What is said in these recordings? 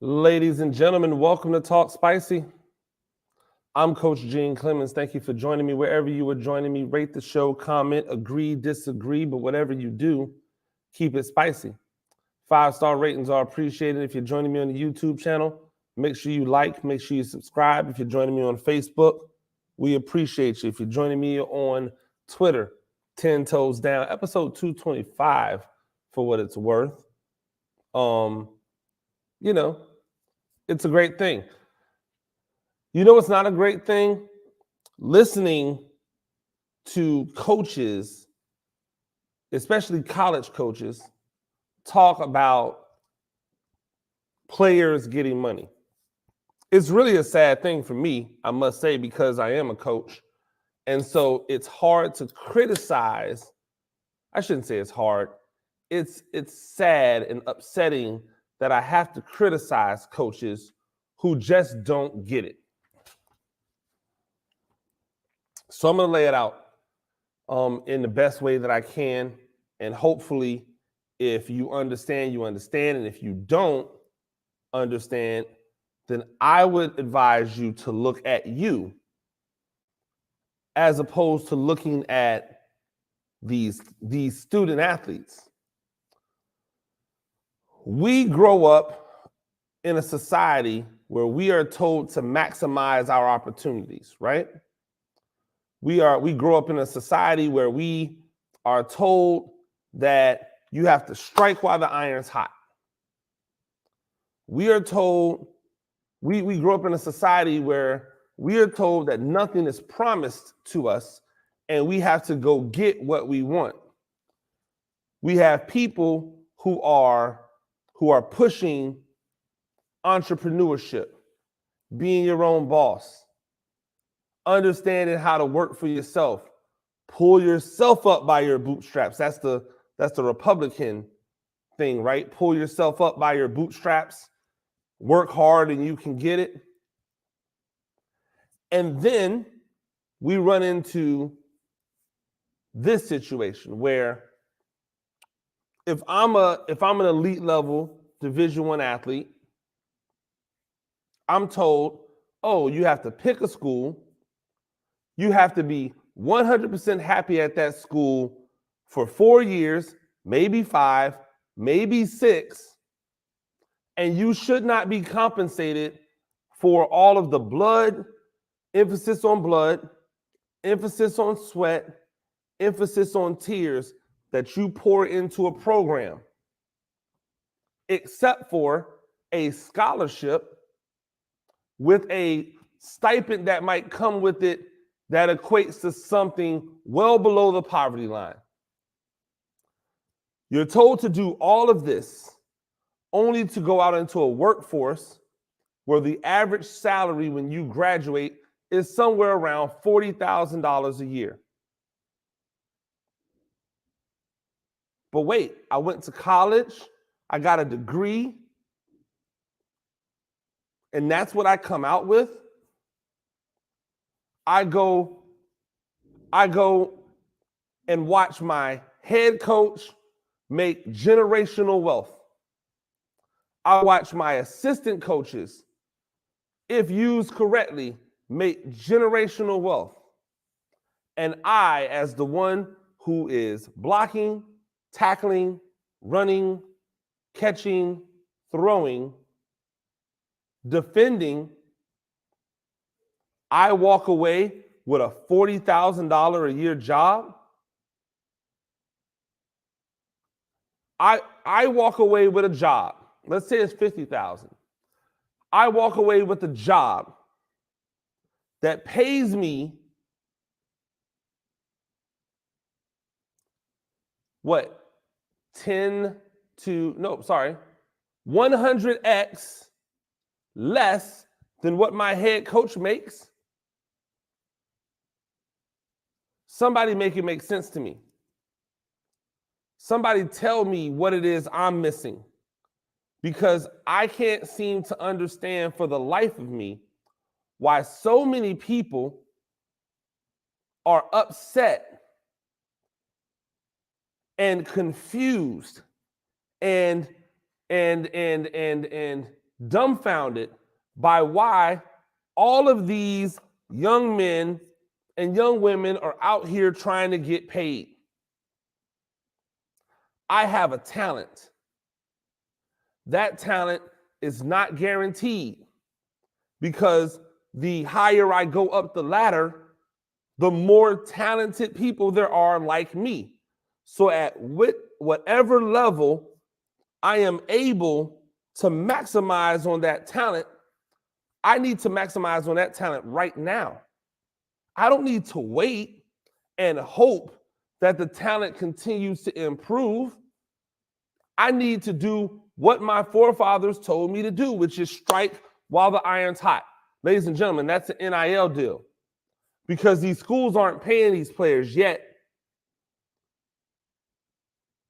Ladies and gentlemen, welcome to Talk Spicy. I'm Coach Gene Clemens. Thank you for joining me wherever you are joining me. Rate the show, comment, agree, disagree, but whatever you do, keep it spicy. 5-star ratings are appreciated. If you're joining me on the YouTube channel, make sure you like, make sure you subscribe. If you're joining me on Facebook, we appreciate you. If you're joining me on Twitter, 10 toes down, episode 225 for what it's worth. It's a great thing. You know, it's not a great thing listening to coaches, especially college coaches, talk about players getting money. It's really a sad thing for me, I must say, because I am a coach. And so it's hard to criticize. I shouldn't say it's hard. It's sad and upsetting that I have to criticize coaches who just don't get it. So I'm going to lay it out in the best way that I can. And hopefully, if you understand, you understand. And if you don't understand, then I would advise you to look at you as opposed to looking at these student athletes. We grow up in a society where we are told to maximize our opportunities, right? We grow up in a society where we are told that you have to strike while the iron's hot. We are told, we grow up in a society where we are told that nothing is promised to us and we have to go get what we want. We have people who are pushing entrepreneurship, being your own boss, understanding how to work for yourself, pull yourself up by your bootstraps. That's the Republican thing, right? Pull yourself up by your bootstraps, work hard and you can get it. And then we run into this situation where if I'm an elite level Division I athlete, I'm told, oh, you have to pick a school. You have to be 100% happy at that school for 4 years, maybe 5, maybe 6, and you should not be compensated for all of the blood, emphasis on sweat, emphasis on tears that you pour into a program, except for a scholarship with a stipend that might come with it that equates to something well below the poverty line. You're told to do all of this only to go out into a workforce where the average salary when you graduate is somewhere around $40,000 a year. But wait, I went to college, I got a degree, and that's what I come out with. I go and watch my head coach make generational wealth. I watch my assistant coaches, if used correctly, make generational wealth. And I, as the one who is blocking, tackling, running, catching, throwing, defending, I walk away with a $40,000 a year job. I walk away with a job. Let's say it's $50,000. I walk away with a job that pays me what? 100x less than what my head coach makes. Somebody make it make sense to me. Somebody tell me what it is I'm missing, because I can't seem to understand for the life of me why so many people are upset and confused and dumbfounded by why all of these young men and young women are out here trying to get paid. I have a talent. That talent is not guaranteed because the higher I go up the ladder, the more talented people there are like me. So at whatever level I am able to maximize on that talent, I need to maximize on that talent right now. I don't need to wait and hope that the talent continues to improve. I need to do what my forefathers told me to do, which is strike while the iron's hot. Ladies and gentlemen, that's an NIL deal because these schools aren't paying these players yet.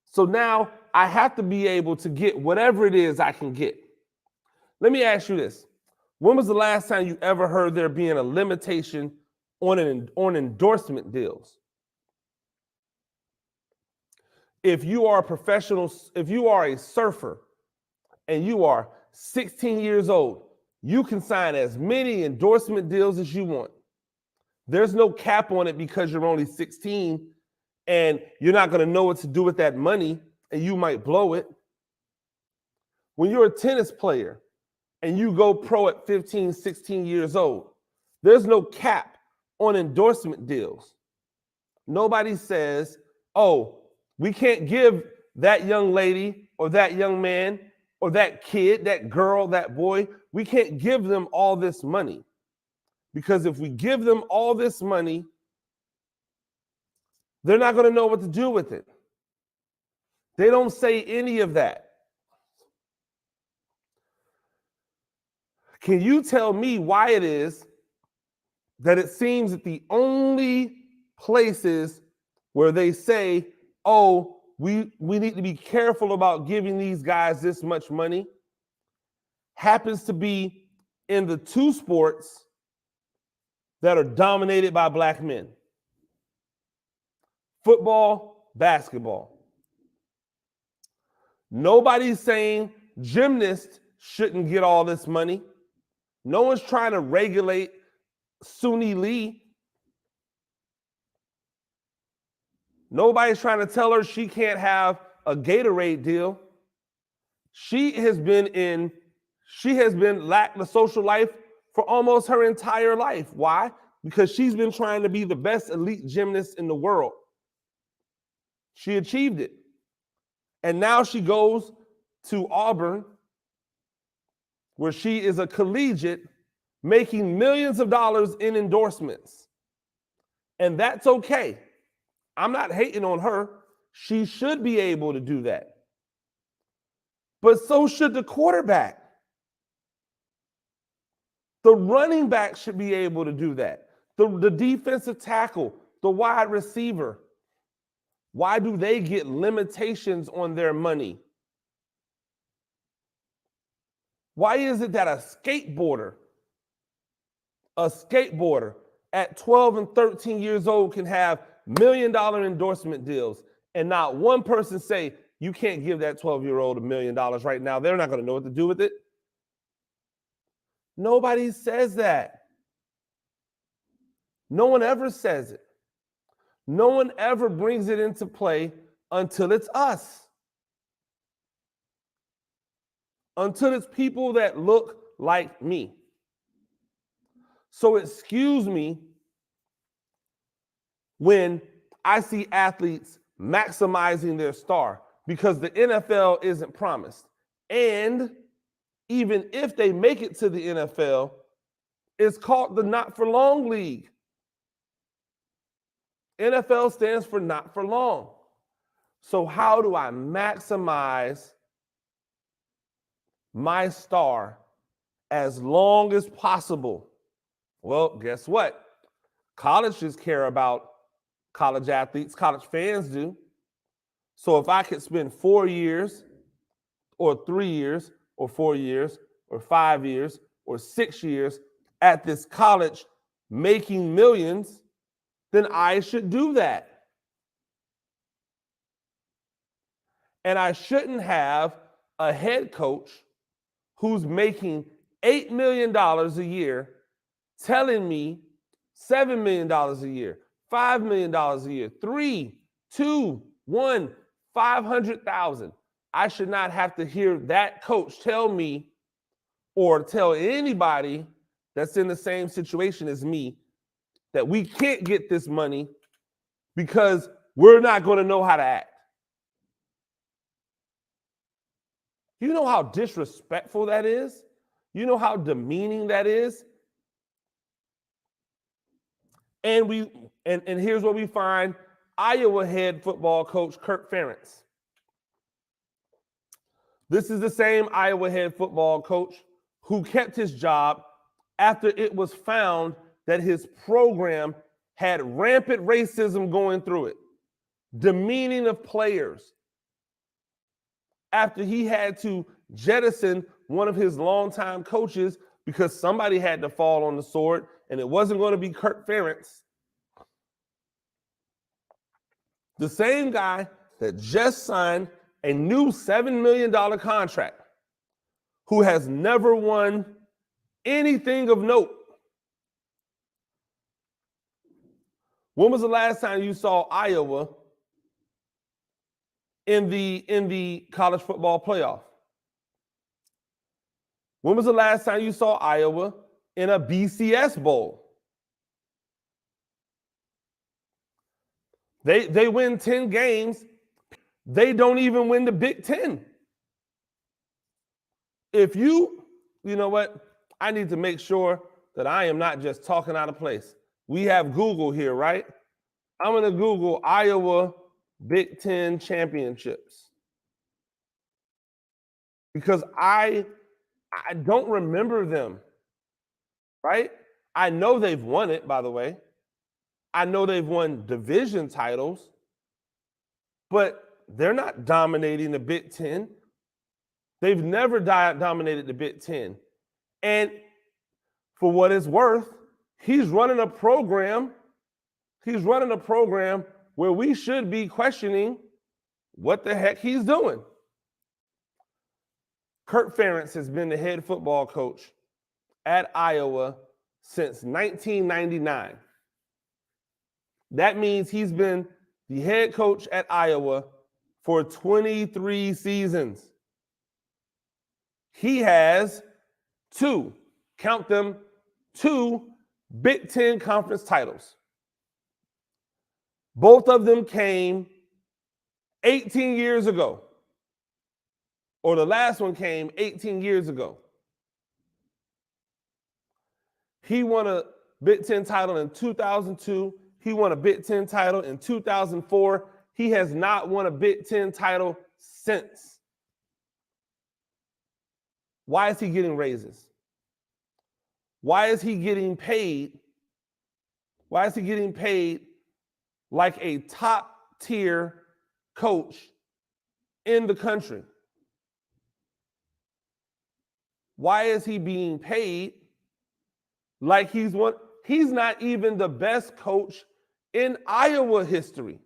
So now I have to be able to get whatever it is I can get. Let me ask you this. When was the last time you ever heard there being a limitation on endorsement deals? If you are a professional, if you are a surfer and you are 16 years old, you can sign as many endorsement deals as you want. There's no cap on it because you're only 16 and you're not going to know what to do with that money and you might blow it. When you're a tennis player and you go pro at 15, 16 years old, there's no cap on endorsement deals. Nobody says, oh, we can't give that young lady or that young man or that kid, that girl, that boy, we can't give them all this money. Because if we give them all this money, they're not going to know what to do with it. They don't say any of that. Can you tell me why it is that it seems that the only places where they say, oh, we need to be careful about giving these guys this much money happens to be in the two sports that are dominated by black men? Football, basketball. Nobody's saying gymnasts shouldn't get all this money. No one's trying to regulate Suni Lee. Nobody's trying to tell her she can't have a Gatorade deal. She has been lacked the social life for almost her entire life. Why? Because she's been trying to be the best elite gymnast in the world. She achieved it. And now she goes to Auburn, where she is a collegiate making millions of dollars in endorsements. And that's okay. I'm not hating on her. She should be able to do that. But so should the quarterback. The running back should be able to do that. The defensive tackle, the wide receiver. Why do they get limitations on their money? Why is it that a skateboarder at 12 and 13 years old can have $1 million endorsement deals and not one person say, you can't give that 12-year-old $1 million right now. They're not going to know what to do with it. Nobody says that. No one ever says it. No one ever brings it into play until it's us. Until it's people that look like me. So excuse me when I see athletes maximizing their star because the NFL isn't promised. And even if they make it to the NFL, it's called the not for long league. NFL stands for not for long. So how do I maximize my star as long as possible? Well, guess what? Colleges care about college athletes. College fans do. So if I could spend 4 years or 3 years or 4 years or 5 years or 6 years at this college making millions, then I should do that. And I shouldn't have a head coach who's making $8 million a year telling me $7 million a year, $5 million a year, 3, 2, 1, 500,000. I should not have to hear that coach tell me or tell anybody that's in the same situation as me that we can't get this money because we're not going to know how to act. You know how disrespectful that is? You know how demeaning that is? And here's what we find: Iowa head football coach Kirk Ferentz. This is the same Iowa head football coach who kept his job after it was found that his program had rampant racism going through it, demeaning of players, after he had to jettison one of his longtime coaches because somebody had to fall on the sword, and it wasn't going to be Kirk Ferentz. The same guy that just signed a new $7 million contract, who has never won anything of note. When was the last time you saw Iowa in the college football playoff? When was the last time you saw Iowa in a BCS bowl? They win 10 games. They don't even win the Big Ten. If you know what? I need to make sure that I am not just talking out of place. We have Google here, right? I'm going to Google Iowa Big Ten championships because I don't remember them, right? I know they've won it, by the way. I know they've won division titles, but they're not dominating the Big Ten. They've never dominated the Big Ten. And for what it's worth, he's running a program where we should be questioning what the heck he's doing. Kirk Ferentz has been the head football coach at Iowa since 1999. That means he's been the head coach at Iowa for 23 seasons. He has count them, 2 Big Ten conference titles. Both of them came 18 years ago. Or the last one came 18 years ago. He won a Big Ten title in 2002. He won a Big Ten title in 2004. He has not won a Big Ten title since. Why is he getting raises? Why is he getting paid? Why is he getting paid like a top tier coach in the country? Why is he being paid like he's one? He's not even the best coach in Iowa history.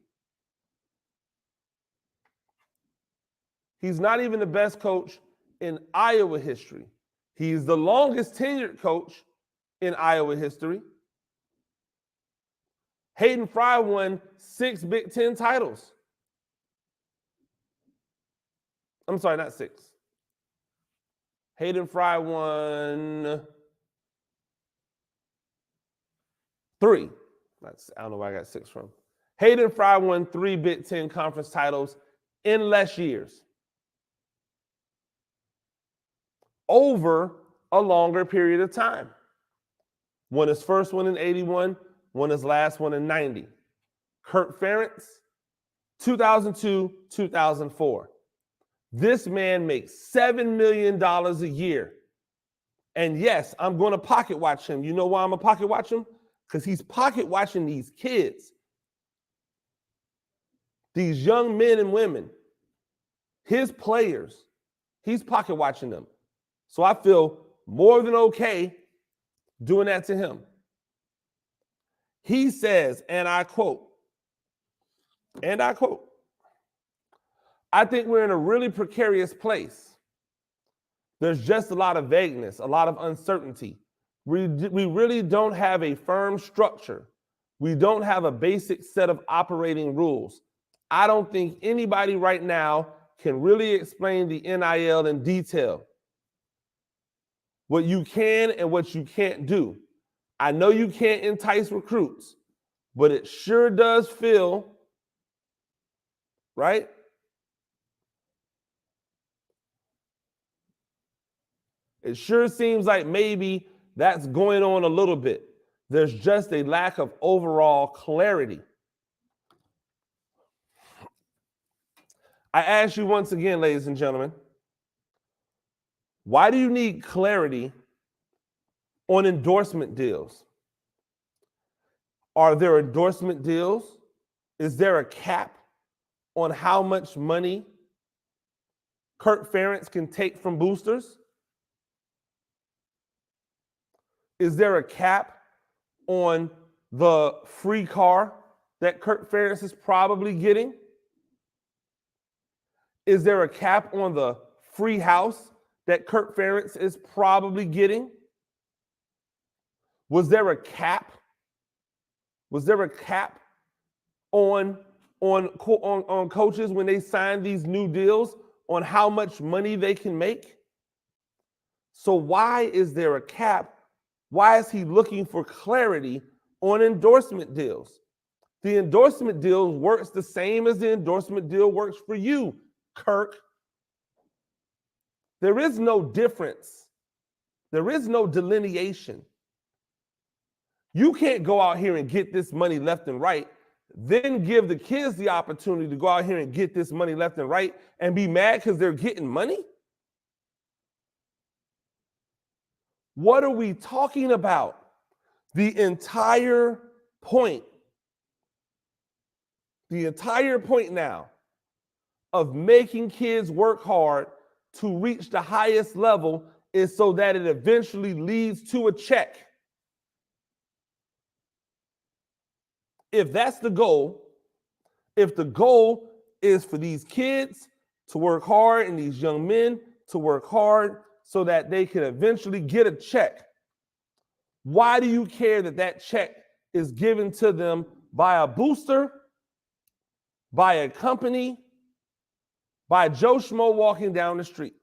He's not even the best coach in Iowa history. He's the longest tenured coach in Iowa history. Hayden Fry won 6 Big Ten titles. I'm sorry, not 6. Hayden Fry won 3. I don't know where I got 6 from. Hayden Fry won 3 Big Ten conference titles in less years, over a longer period of time. Won his first one in 81, won his last one in 90. Kirk Ferentz, 2002, 2004. This man makes $7 million a year. And yes, I'm going to pocket watch him. You know why I'm going to pocket watch him? Because he's pocket watching these kids, these young men and women, his players. He's pocket watching them. So I feel more than okay doing that to him. He says, and I quote, I think we're in a really precarious place. There's just a lot of vagueness, a lot of uncertainty. We really don't have a firm structure. We don't have a basic set of operating rules. I don't think anybody right now can really explain the NIL in detail. What you can and what you can't do. I know you can't entice recruits, but it sure does feel, right? It sure seems like maybe that's going on a little bit. There's just a lack of overall clarity. I ask you once again, ladies and gentlemen, why do you need clarity on endorsement deals? Are there endorsement deals? Is there a cap on how much money Kirk Ferentz can take from boosters? Is there a cap on the free car that Kirk Ferentz is probably getting? Is there a cap on the free house that Kirk Ferentz is probably getting? Was there a cap? Was there a cap on coaches when they signed these new deals on how much money they can make? So why is there a cap? Why is he looking for clarity on endorsement deals? The endorsement deal works the same as the endorsement deal works for you, Kirk. There is no difference. There is no delineation. You can't go out here and get this money left and right, then give the kids the opportunity to go out here and get this money left and right and be mad because they're getting money? What are we talking about? The entire point now of making kids work hard to reach the highest level is so that it eventually leads to a check. If that's the goal, if the goal is for these kids to work hard and these young men to work hard so that they can eventually get a check, why do you care that that check is given to them by a booster, by a company, by Joe Schmo walking down the street?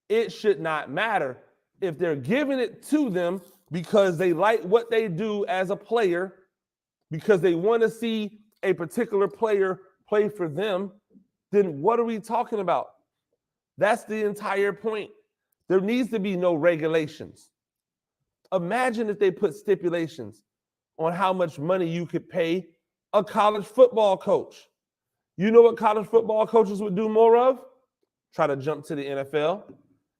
It should not matter if they're giving it to them because they like what they do as a player, because they want to see a particular player play for them. Then what are we talking about? That's the entire point. There needs to be no regulations. Imagine if they put stipulations on how much money you could pay a college football coach. You know what college football coaches would do more of? Try to jump to the NFL.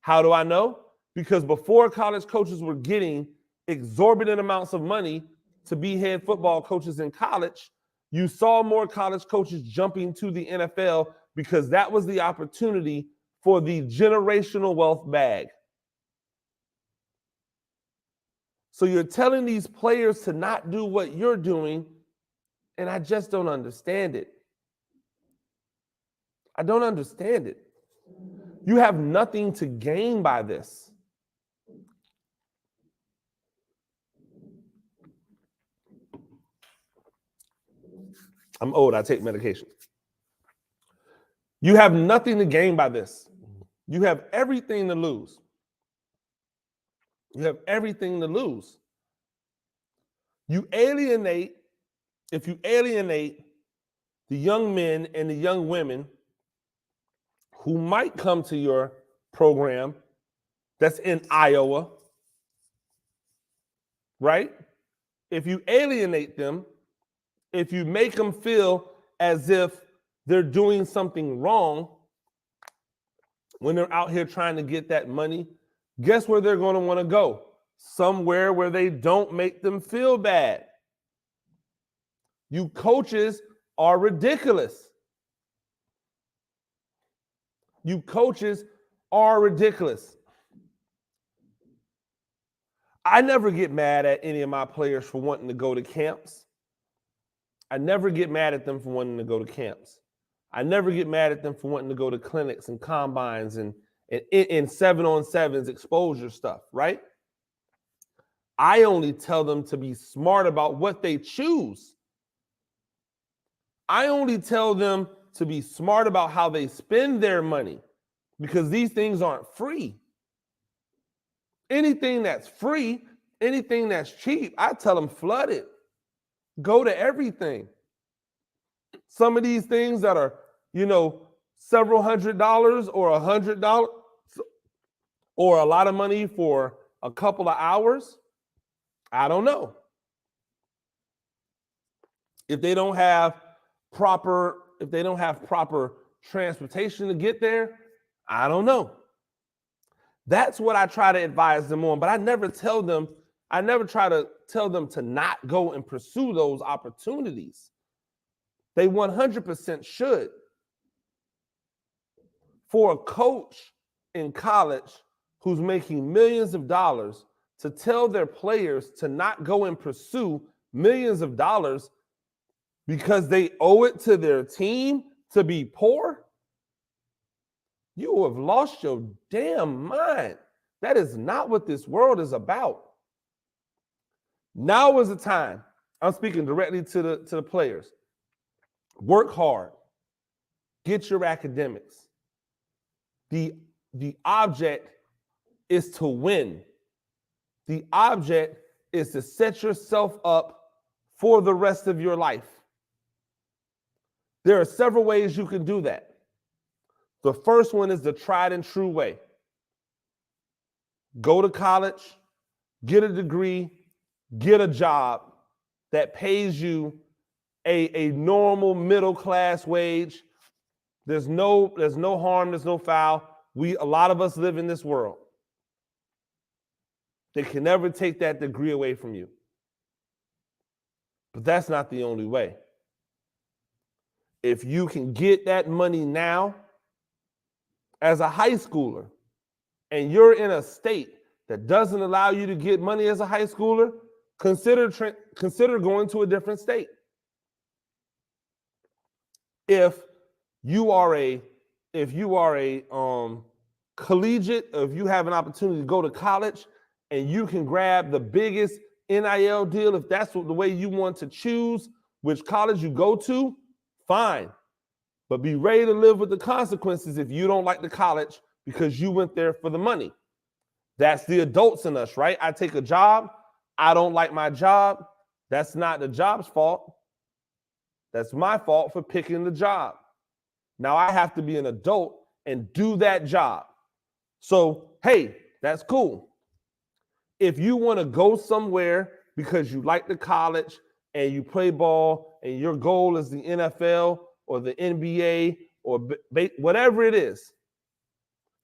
How do I know? Because before college coaches were getting exorbitant amounts of money to be head football coaches in college, you saw more college coaches jumping to the NFL because that was the opportunity for the generational wealth bag. So you're telling these players to not do what you're doing, and I just don't understand it. I don't understand it. You have nothing to gain by this. I'm old, I take medication. You have nothing to gain by this. You have everything to lose. You have everything to lose. If you alienate the young men and the young women who might come to your program that's in Iowa, right? If you alienate them, if you make them feel as if they're doing something wrong when they're out here trying to get that money, guess where they're going to want to go? Somewhere where they don't make them feel bad. You coaches are ridiculous. You coaches are ridiculous. I never get mad at any of my players for wanting to go to camps. I never get mad at them for wanting to go to camps. I never get mad at them for wanting to go to clinics and combines and and in 7-on-7s exposure stuff, right? I only tell them to be smart about what they choose. I only tell them to be smart about how they spend their money, because these things aren't free. Anything that's free, anything that's cheap, I tell them flood it. Go to everything. Some of these things that are, several $100s or $100 or a lot of money for a couple of hours, I don't know. If they don't have proper transportation to get there, I don't know. That's what I try to advise them on, but I never try to tell them to not go and pursue those opportunities. They 100% should. For a coach in college who's making millions of dollars to tell their players to not go and pursue millions of dollars because they owe it to their team to be poor, you have lost your damn mind. That is not what this world is about. Now is the time. I'm speaking directly to the players. Work hard. Get your academics. The object is to win. The object is to set yourself up for the rest of your life. There are several ways you can do that. The first one is the tried and true way. Go to college, get a degree, get a job that pays you a normal middle class wage. There's no harm, there's no foul. A lot of us live in this world. They can never take that degree away from you. But that's not the only way. If you can get that money now as a high schooler, and you're in a state that doesn't allow you to get money as a high schooler, consider going to a different state. If you are a collegiate, if you have an opportunity to go to college and you can grab the biggest NIL deal, if that's the way you want to choose which college you go to, fine. But be ready to live with the consequences if you don't like the college because you went there for the money. That's the adults in us, right? I take a job, I don't like my job. That's not the job's fault. That's my fault for picking the job. Now I have to be an adult and do that job. So, hey, that's cool. If you want to go somewhere because you like the college and you play ball and your goal is the NFL or the NBA or whatever it is,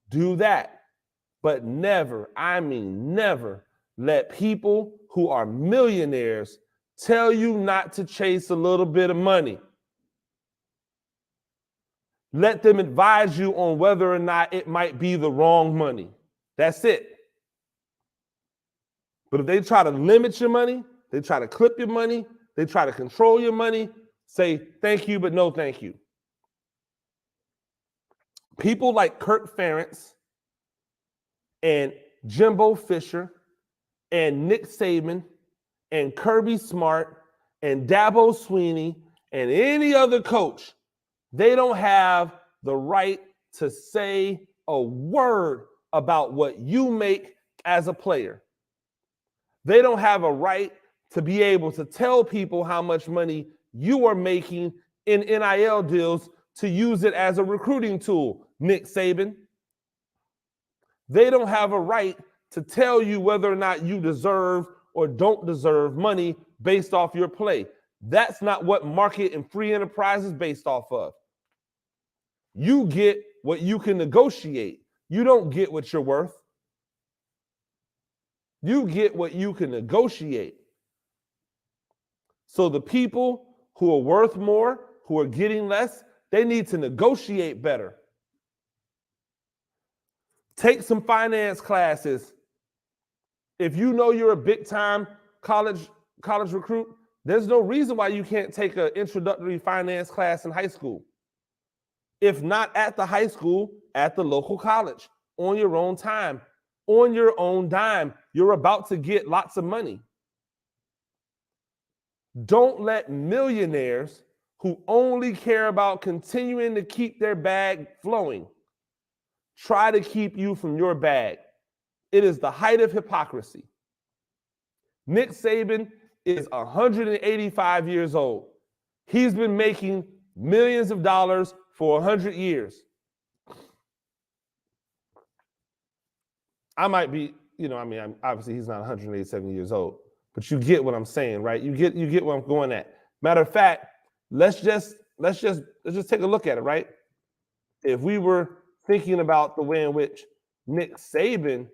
do that. But never, I mean never, let people who are millionaires tell you not to chase a little bit of money. Let them advise you on whether or not it might be the wrong money. That's it. But if they try to limit your money, they try to clip your money, they try to control your money, say thank you, but no thank you. People like Kirk Ferentz and Jimbo Fisher and Nick Saban and Kirby Smart and Dabo Swinney and any other coach, they don't have the right to say a word about what you make as a player. They don't have a right to be able to tell people how much money you are making in NIL deals to use it as a recruiting tool, Nick Saban. They don't have a right to tell you whether or not you deserve or don't deserve money based off your play. That's not what market and free enterprise is based off of. You get what you can negotiate. You don't get what you're worth. You get what you can negotiate. So the people who are worth more, who are getting less, they need to negotiate better. Take some finance classes. If you know you're a big-time college recruit, there's no reason why you can't take an introductory finance class in high school. If not at the high school, at the local college. on your own time, on your own dime. You're about to get lots of money. Don't let millionaires who only care about continuing to keep their bag flowing try to keep you from your bag. It is the height of hypocrisy. Nick Saban is 185 years old. He's been making millions of dollars for 100 years. I might be, obviously he's not 187 years old, but you get what I'm saying, right? You get what I'm going at. Matter of fact, let's just take a look at it, right? If we were thinking about the way in which Nick Saban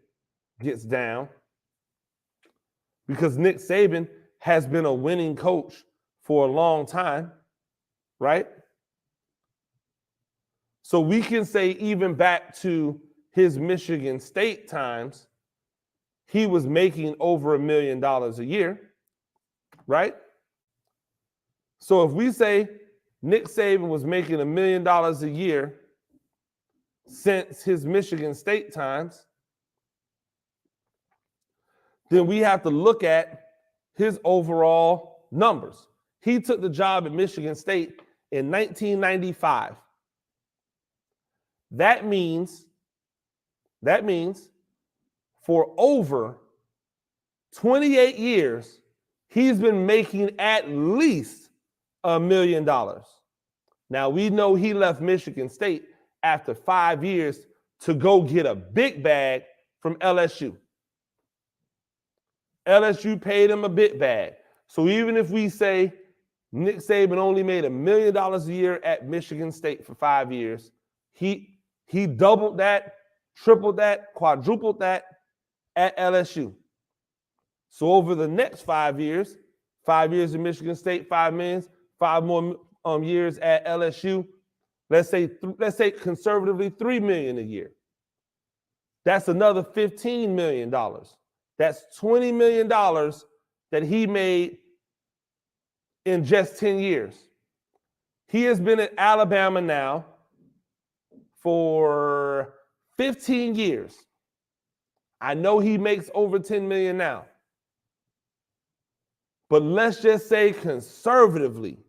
gets down, because Nick Saban has been a winning coach for a long time, right? So we can say even back to his Michigan State times, he was making over $1 million a year, right? So if we say Nick Saban was making $1 million a year since his Michigan State times, then we have to look at his overall numbers. He took the job at Michigan State in 1995. That means for over 28 years, he's been making at least $1 million. Now, we know he left Michigan State after 5 years to go get a big bag from LSU. LSU paid him a big bag. So even if we say Nick Saban only made $1 million a year at Michigan State for 5 years, he doubled that, tripled that, quadrupled that at LSU. So over the next 5 years, 5 years in Michigan State, $5 million, 5 more years at LSU, let's say conservatively $3 million a year. That's another $15 million. That's $20 million that he made in just 10 years. He has been at Alabama now for 15 years. I know he makes over $10 million now. But let's just say conservatively,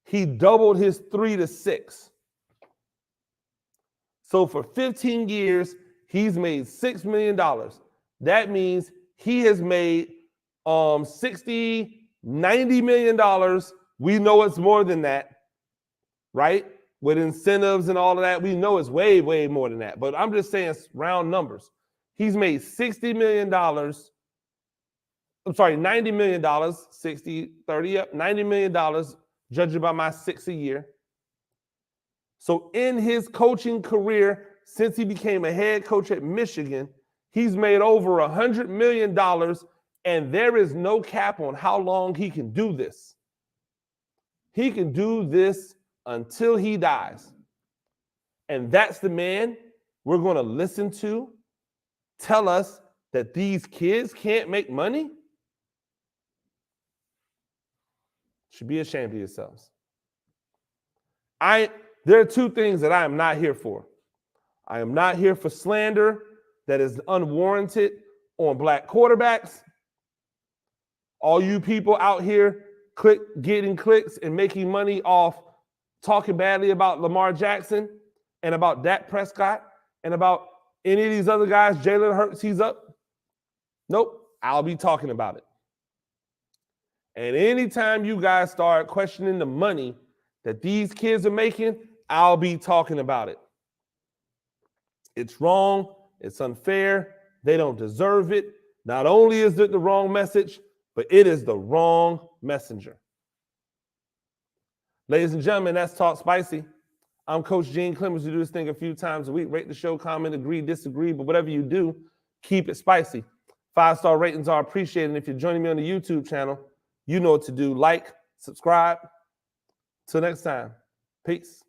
he doubled his 3 to 6. So for 15 years, he's made $6 million. That means he has made $60, $90 million. We know it's more than that, right? With incentives and all of that, we know it's way, way more than that. But I'm just saying round numbers. He's made $60 million. I'm sorry, $90 million, 60, 30 up, $90 million, judging by my 6 a year. So in his coaching career, since he became a head coach at Michigan, he's made over $100 million, and there is no cap on how long he can do this. He can do this until he dies. And that's the man we're going to listen to tell us that these kids can't make money? Should be ashamed of yourselves. There are two things that I am not here for. I am not here for slander that is unwarranted on black quarterbacks. All you people out here getting clicks and making money off talking badly about Lamar Jackson and about Dak Prescott and about any of these other guys, Jalen Hurts, he's up. Nope, I'll be talking about it. And anytime you guys start questioning the money that these kids are making, I'll be talking about it. It's wrong. It's unfair. They don't deserve it. Not only is it the wrong message, but it is the wrong messenger. Ladies and gentlemen, that's Talk Spicy. I'm Coach Gene Clemens. We do this thing a few times a week. Rate the show, comment, agree, disagree, but whatever you do, keep it spicy. 5-star ratings are appreciated. And if you're joining me on the YouTube channel, you know what to do. Like, subscribe. Till next time. Peace.